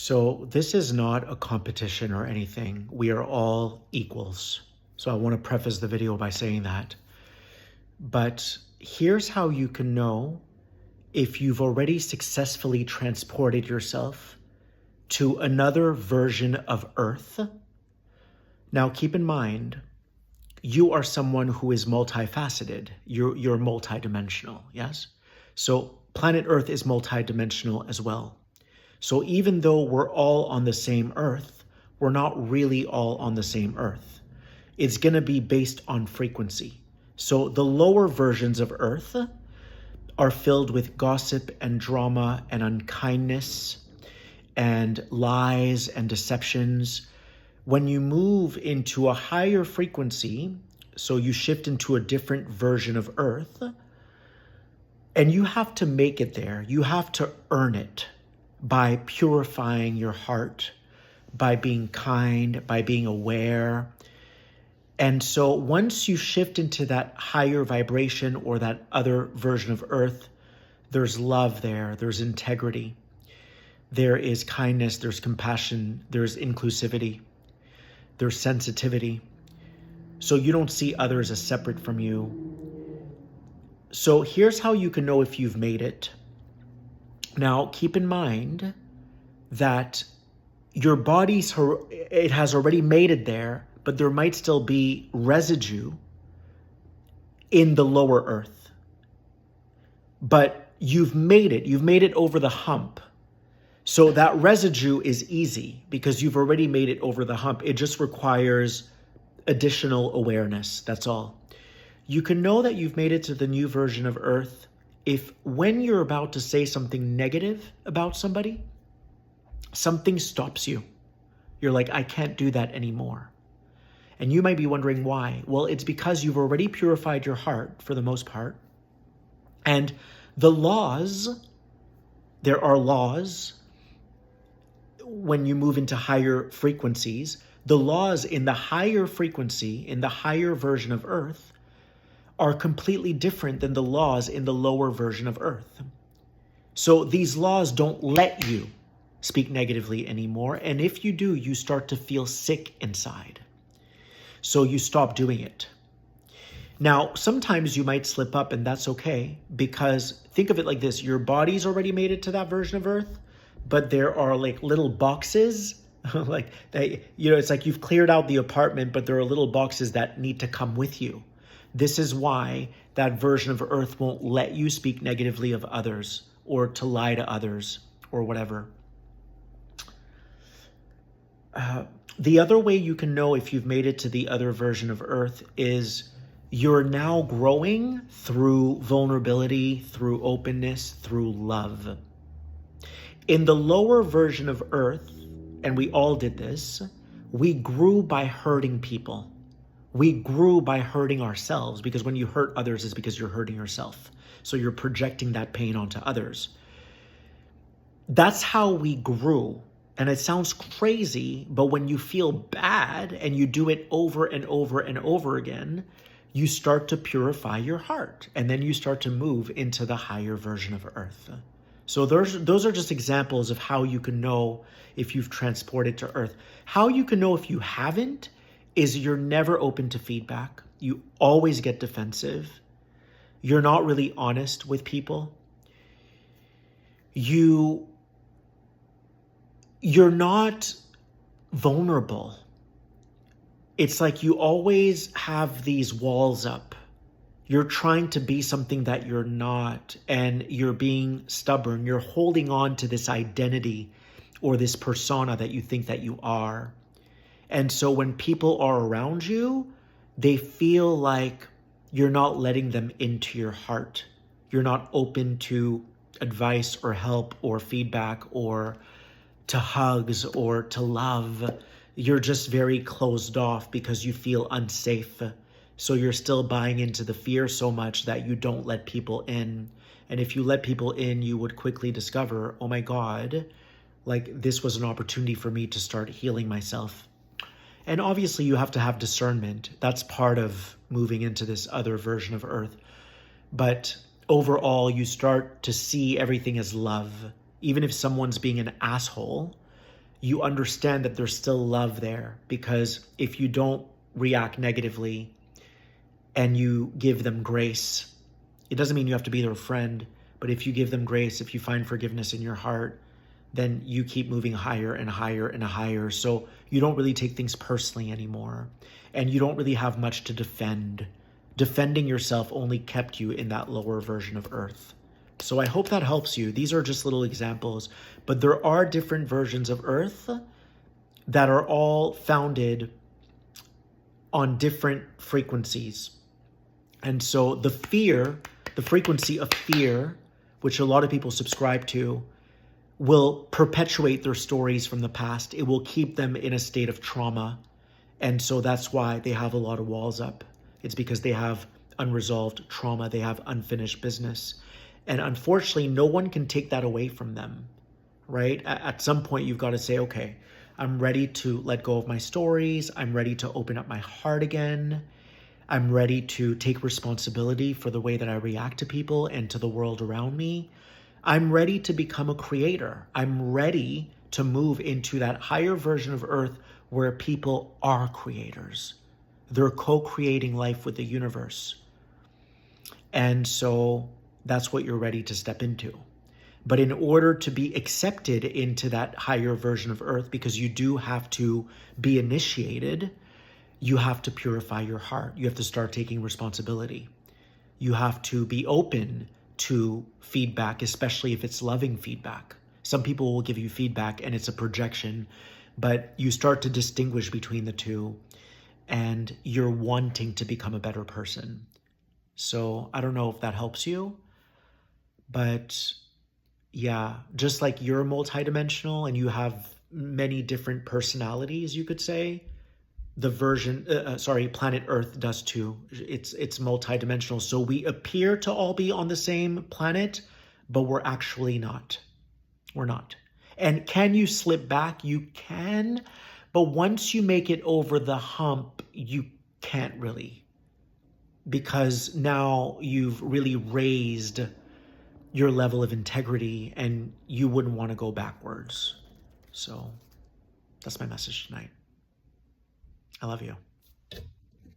So this is not a competition or anything. We are all equals. So I want to preface the video by saying that. But here's how you can know if you've already successfully transported yourself to another version of Earth. Now keep in mind, you are someone who is multifaceted. You're multidimensional, yes? So planet Earth is multidimensional as well. So even though we're all on the same Earth, we're not really all on the same Earth. It's going to be based on frequency. So the lower versions of Earth are filled with gossip and drama and unkindness and lies and deceptions. When you move into a higher frequency, so you shift into a different version of Earth, and you have to make it there. You have to earn it by purifying your heart, by being kind, by being aware. And so once you shift into that higher vibration or that other version of Earth, there's love there, there's integrity, there is kindness, there's compassion, there's inclusivity, there's sensitivity. So you don't see others as separate from you. So here's how you can know if you've made it. Now, keep in mind that your body's, it has already made it there, but there might still be residue in the lower Earth. But you've made it over the hump. So that residue is easy because you've already made it over the hump. It just requires additional awareness, that's all. You can know that you've made it to the new version of Earth if when you're about to say something negative about somebody, something stops you. You're like, I can't do that anymore. And you might be wondering why. Well, it's because you've already purified your heart for the most part. And the laws, there are laws when you move into higher frequencies. The laws in the higher frequency, in the higher version of Earth, are completely different than the laws in the lower version of Earth. So these laws don't let you speak negatively anymore. And if you do, you start to feel sick inside. So you stop doing it. Now, sometimes you might slip up, and that's okay, because think of it like this. Your body's already made it to that version of Earth, but there are like little boxes like they, it's like you've cleared out the apartment, but there are little boxes that need to come with you. This is why that version of Earth won't let you speak negatively of others or to lie to others or whatever. The other way you can know if you've made it to the other version of Earth is you're now growing through vulnerability, through openness, through love. In the lower version of Earth, and we all did this, we grew by hurting people. We grew by hurting ourselves, because when you hurt others, it's because you're hurting yourself. So you're projecting that pain onto others. That's how we grew. And it sounds crazy, but when you feel bad and you do it over and over and over again, you start to purify your heart. And then you start to move into the higher version of Earth. So those are just examples of how you can know if you've transported to Earth. How you can know if you haven't is you're never open to feedback. You always get defensive. You're not really honest with people. You're not vulnerable. It's like you always have these walls up. You're trying to be something that you're not, and you're being stubborn. You're holding on to this identity or this persona that you think that you are. And so when people are around you, they feel like you're not letting them into your heart. You're not open to advice or help or feedback or to hugs or to love. You're just very closed off because you feel unsafe. So you're still buying into the fear so much that you don't let people in. And if you let people in, you would quickly discover, oh my God, like this was an opportunity for me to start healing myself. And obviously you have to have discernment. That's part of moving into this other version of Earth. But overall, you start to see everything as love. Even if someone's being an asshole, you understand that there's still love there, because if you don't react negatively and you give them grace, it doesn't mean you have to be their friend, but if you give them grace, if you find forgiveness in your heart, then you keep moving higher and higher and higher. So you don't really take things personally anymore, and you don't really have much to defend. Defending yourself only kept you in that lower version of Earth. So I hope that helps you. These are just little examples, but there are different versions of Earth that are all founded on different frequencies. And so the frequency of fear, which a lot of people subscribe to, will perpetuate their stories from the past. It will keep them in a state of trauma. And so that's why they have a lot of walls up. It's because they have unresolved trauma. They have unfinished business. And unfortunately, no one can take that away from them, right? At some point, you've got to say, okay, I'm ready to let go of my stories. I'm ready to open up my heart again. I'm ready to take responsibility for the way that I react to people and to the world around me. I'm ready to become a creator. I'm ready to move into that higher version of Earth where people are creators. They're co-creating life with the universe. And so that's what you're ready to step into. But in order to be accepted into that higher version of Earth, because you do have to be initiated, you have to purify your heart. You have to start taking responsibility. You have to be open to feedback, especially if it's loving feedback. Some people will give you feedback and it's a projection, but you start to distinguish between the two and you're wanting to become a better person. So I don't know if that helps you, but yeah, just like you're multidimensional and you have many different personalities, you could say, planet Earth does too. It's multidimensional. So we appear to all be on the same planet, but we're actually not. We're not. And can you slip back? You can, but once you make it over the hump, you can't really, because now you've really raised your level of integrity and you wouldn't want to go backwards. So that's my message tonight. I love you.